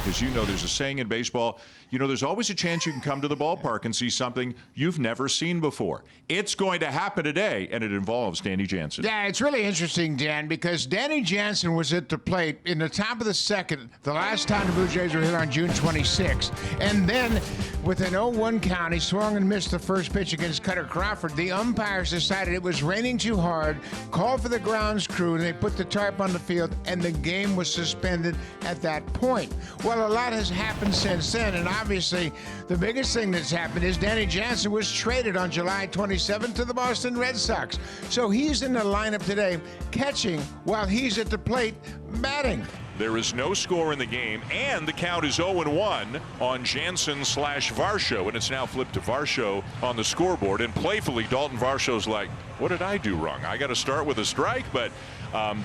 Because there's a saying in baseball, there's always a chance you can come to the ballpark and see something you've never seen before. It's going to happen today, and it involves Danny Jansen. Yeah, it's really interesting, Dan, because Danny Jansen was at the plate in the top of the second the last time the Blue Jays were here on June 26th. And then with an 0-1 count, he swung and missed the first pitch against Cutter Crawford. The umpires decided it was raining too hard, called for the grounds crew, and they put the tarp on the field, and the game was suspended at that point. Well, a lot has happened since then, and obviously the biggest thing that's happened is Danny Jansen was traded on July 27th to the Boston Red Sox. So he's in the lineup today catching while he's at the plate batting. There is no score in the game, and the count is 0-1 on Jansen/Varsho, and it's now flipped to Varsho on the scoreboard. And playfully, Dalton Varsho's like, what did I do wrong? I got to start with a strike, but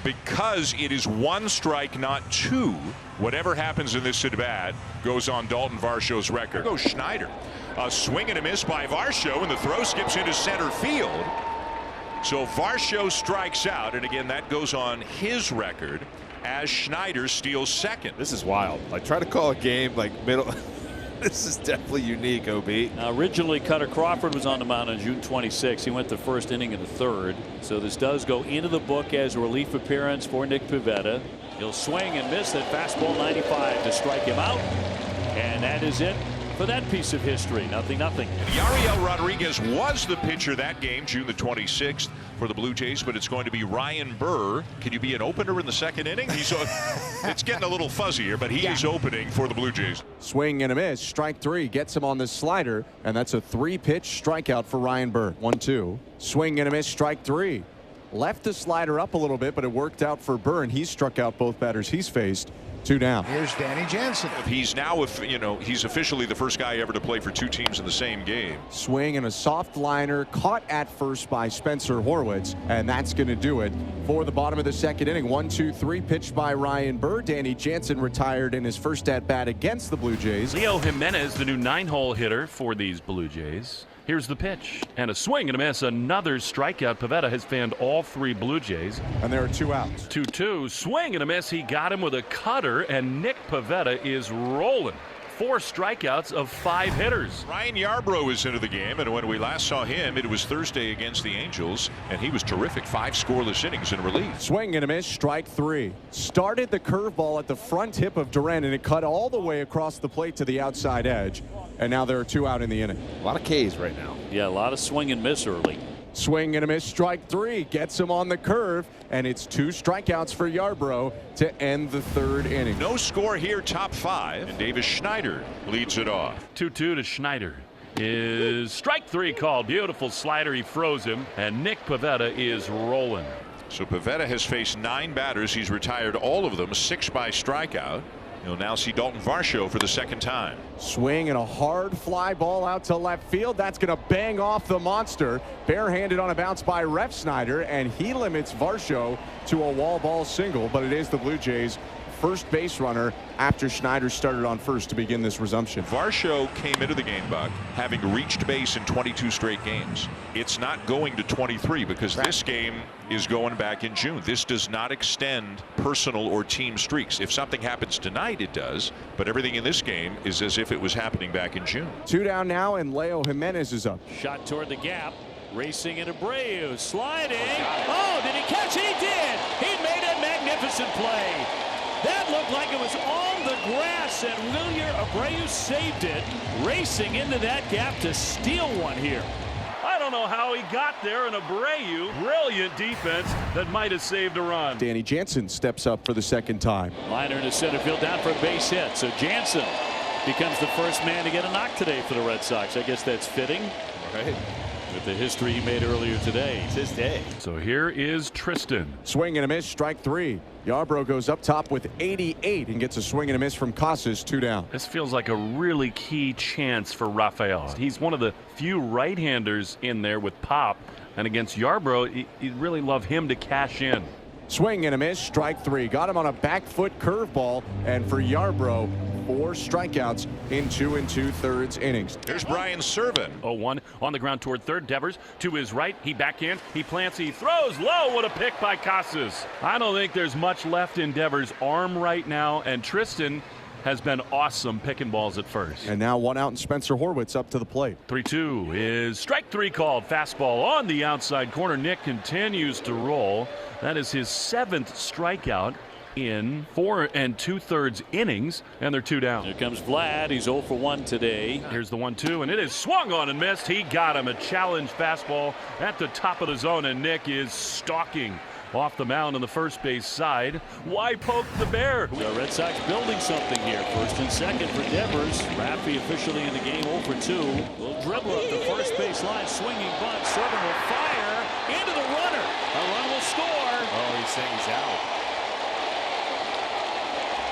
because it is one strike, not two, whatever happens in this at-bat goes on Dalton Varsho's record. Goes Schneider. A swing and a miss by Varsho, and the throw skips into center field. So Varsho strikes out, and again, that goes on his record as Schneider steals second. This is wild. Like, try to call a game like middle. This is definitely unique, OB. Originally, Cutter Crawford was on the mound on June 26. He went the first inning of the third. So this does go into the book as a relief appearance for Nick Pivetta. He'll swing and miss that fastball 95 to strike him out. And that is it for that piece of history. 0-0. Yariel Rodriguez was the pitcher that game, June the 26th, for the Blue Jays, but it's going to be Ryan Burr. Can you be an opener in the second inning? It's getting a little fuzzy here, but he is opening for the Blue Jays. Swing and a miss. Strike three. Gets him on the slider, and that's a three-pitch strikeout for Ryan Burr. 1-2. Swing and a miss. Strike three. Left the slider up a little bit, but it worked out for Burr, and he struck out both batters he's faced. 2 down. Here's Danny Jansen. He's now, he's officially the first guy ever to play for two teams in the same game. Swing and a soft liner caught at first by Spencer Horwitz, and that's going to do it for the bottom of the second inning. 1-2-3 pitched by Ryan Burr. Danny Jansen retired in his first at bat against the Blue Jays. Leo Jimenez, the new 9-hole hitter for these Blue Jays. Here's the pitch, and a swing and a miss. Another strikeout. Pivetta has fanned all three Blue Jays. And there are 2 outs. 2-2. Swing and a miss. He got him with a cutter, and Nick Pivetta is rolling. 4 strikeouts of 5 hitters. Ryan Yarbrough is into the game, and when we last saw him, it was Thursday against the Angels, and he was terrific. 5 scoreless innings in relief. Swing and a miss. Strike 3. Started the curveball at the front hip of Duran, and it cut all the way across the plate to the outside edge. And now there are 2 out in the inning. A lot of Ks right now. Yeah, a lot of swing and miss early. Swing and a miss. Strike 3. Gets him on the curve, and it's 2 strikeouts for Yarbrough to end the third inning. No score here, top 5, and Davis Schneider leads it off. 2-2 to Schneider. Is strike 3 called. Beautiful slider. He froze him, and Nick Pivetta is rolling. So Pivetta has faced 9 batters. He's retired all of them, 6 by strikeout. You'll now see Dalton Varsho for the second time. Swing and a hard fly ball out to left field. That's going to bang off the monster. Barehanded on a bounce by Refsnyder, and he limits Varsho to a wall ball single, but it is the Blue Jays' first base runner after Schneider started on first to begin this resumption. Varsho came into the game, Buck, having reached base in 22 straight games. It's not going to 23 because this game is going back in June. This does not extend personal or team streaks. If something happens tonight, it does, but everything in this game is as if it was happening back in June. 2 down now, and Leo Jimenez is up. Shot toward the gap. Racing into Abreu. Sliding. Oh, did he catch it? He did. He made a magnificent play. That looked like it was on the grass, and Wilyer Abreu saved it, racing into that gap to steal one here. I don't know how he got there, and Abreu, brilliant defense that might have saved a run. Danny Jansen steps up for the second time. Liner to center field down for a base hit. So Jansen becomes the first man to get a knock today for the Red Sox. I guess that's fitting. Right. With the history he made earlier today. It's his day. So here is Tristan. Swing and a miss. Strike 3. Yarbrough goes up top with 88 and gets a swing and a miss from Casas. 2 down. This feels like a really key chance for Rafael. He's one of the few right-handers in there with pop, and against Yarbrough, you'd really love him to cash in. Swing and a miss. Strike 3. Got him on a back foot curveball, and for Yarbrough, 4 strikeouts in 2 2/3 innings. There's Brian Serven. 0-1 on the ground toward third. Devers to his right. He backhands. He plants. He throws low. What a pick by Casas. I don't think there's much left in Devers' arm right now, and Tristan has been awesome picking balls at first. And now one out and Spencer Horwitz up to the plate. 3-2 is strike three called. Fastball on the outside corner. Nick continues to roll. That is his 7th strikeout in 4 2/3 innings, and they're 2 down. Here comes Vlad. He's 0 for 1 today. Here's the 1-2, and it is swung on and missed. He got him. A challenge fastball at the top of the zone, and Nick is stalking off the mound on the first base side. Why poke the bear? The Red Sox building something here. First and second for Devers. Raffy officially in the game, 0 for 2. Little dribbler up the first base line, swinging bunt. Servant will fire into the runner. A run will score. Oh, he's saying he's out.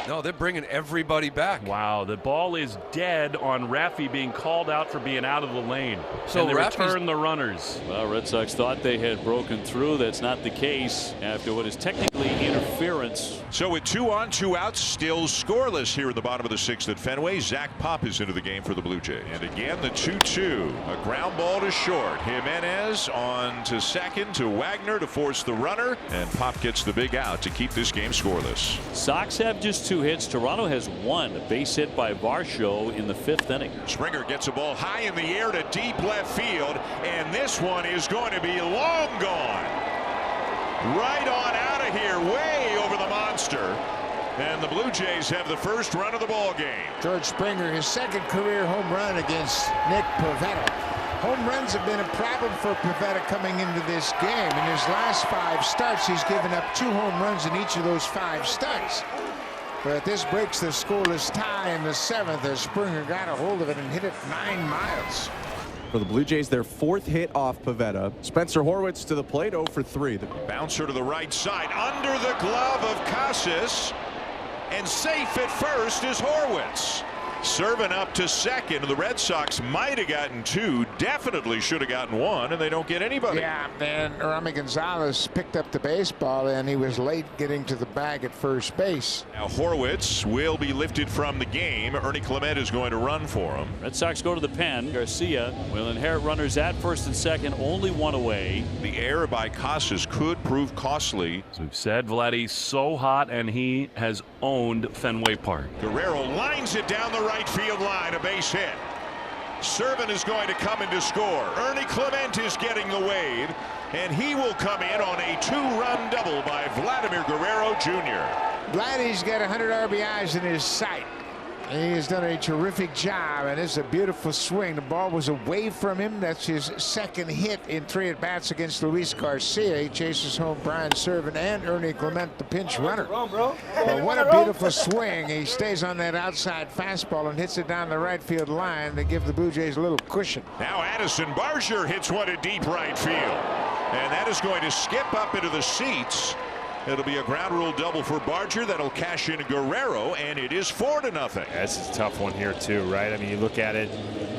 No, they're bringing everybody back. Wow, the ball is dead on Raffy being called out for being out of the lane. So and they Raffy's return the runners. Well, Red Sox thought they had broken through. That's not the case after what is technically interference. So with 2 on, 2 outs, still scoreless here in the bottom of the 6th at Fenway. Zach Pop is into the game for the Blue Jays. And again, the 2-2. A ground ball to short. Jimenez on to second to Wagner to force the runner. And Pop gets the big out to keep this game scoreless. Sox have just 2 hits. Toronto has 1. A base hit by Varsho in the 5th inning. Springer gets a ball high in the air to deep left field. And this one is going to be long gone. Right on out of here, way over the monster. And the Blue Jays have the first run of the ball game. George Springer, his 2nd career home run against Nick Pivetta. Home runs have been a problem for Pivetta coming into this game. In his last 5 starts, he's given up 2 home runs in each of those 5 starts. But this breaks the scoreless tie in the 7th as Springer got a hold of it and hit it 9 miles. For the Blue Jays, their 4th hit off Pivetta. Spencer Horwitz to the plate, 0 for 3. The bouncer to the right side under the glove of Casas, and safe at first is Horwitz. Serving up to second. The Red Sox might have gotten 2, definitely should have gotten 1, and they don't get anybody. Yeah, and Rami Gonzalez picked up the baseball, and he was late getting to the bag at first base. Now Horwitz will be lifted from the game. Ernie Clement is going to run for him. Red Sox go to the pen. Garcia will inherit runners at first and second, only 1 away. The error by Casas could prove costly. As we've said, Vladdy's so hot, and he has owned Fenway Park. Guerrero lines it down the right field line, a base hit. Servant is going to come in to score. Ernie Clement is getting the wave, and he will come in on a 2-run double by Vladimir Guerrero Jr. Vladdy's got 100 RBIs in his sight. He has done a terrific job, and it's a beautiful swing. The ball was away from him. That's his 2nd hit in 3 at-bats against Luis Garcia. He chases home Brian Servant and Ernie Clement, the pinch runner. But what a beautiful swing. He stays on that outside fastball and hits it down the right field line to give the Blue Jays a little cushion. Now Addison Barger hits one to deep right field, and that is going to skip up into the seats. It'll be a ground rule double for Barger that'll cash in Guerrero, and it is 4-0. This is a tough one here too, right? I mean, you look at it,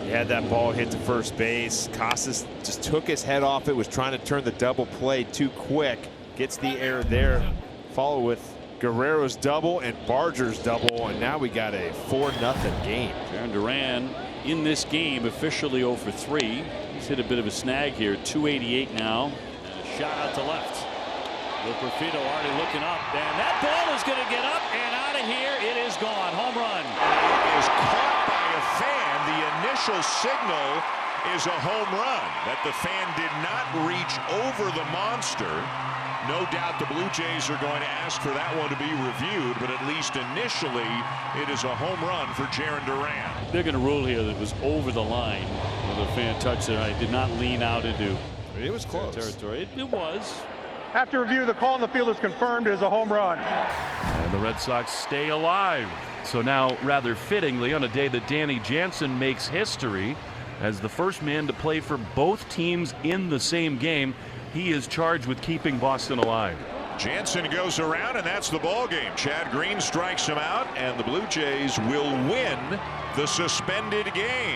he had that ball hit to first base. Casas just took his head off it, was trying to turn the double play too quick, gets the error there. Follow with Guerrero's double and Barger's double, and now we got a 4-0 game. Jaron Duran in this game officially 0 for 3. He's hit a bit of a snag here. 288 now, and a shot out to left. Perfito already looking up, and that ball is going to get up and out of here. It is gone. Home run. It is caught by a fan. The initial signal is a home run. That the fan did not reach over the monster. No doubt the Blue Jays are going to ask for that one to be reviewed, but at least initially it is a home run for Jaron Duran. They're going to rule here that it was over the line where the fan touched it. I did not lean out into It was close. territory. It was. After review, the call in the field is confirmed as a home run. And the Red Sox stay alive. So now, rather fittingly, on a day that Danny Jansen makes history as the first man to play for both teams in the same game, he is charged with keeping Boston alive. Jansen goes around, and that's the ball game. Chad Green strikes him out, and the Blue Jays will win the suspended game.